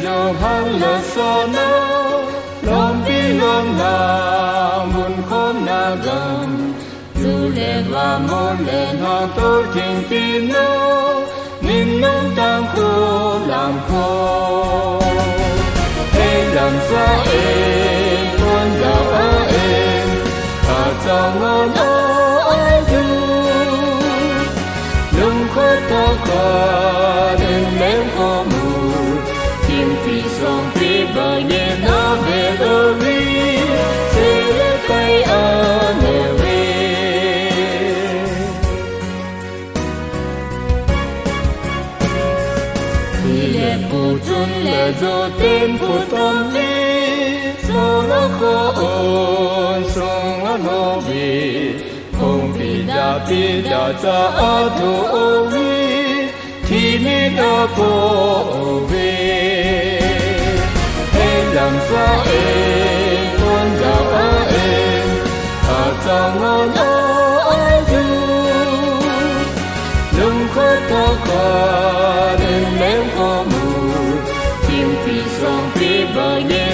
dầu hăng lờ so nó lòng bi lòng hà muốn khôn na gần dù lệ và môn lệ hà tôi thiên tin nó nín nông tam khô làm khô thế làm sao em con giàu ở em hà giàu ngon ôi du lưng khót ta qua đến lém có mù tìm phi sông phi bờ nhẹ nó về đôi mi sẽ lấy cây ở nề về thì lệ phù chun lệ dô tên phù tâm lý dô nó khó ôn sông nó nô vì không vì đã cha ở thủ ô vi thì mi đã cô về thế làm sao em con giàu ở em ở trong ngon ôi du lưng khót ta qua đến lém có mù tìm phi sông phi bờ nhẹ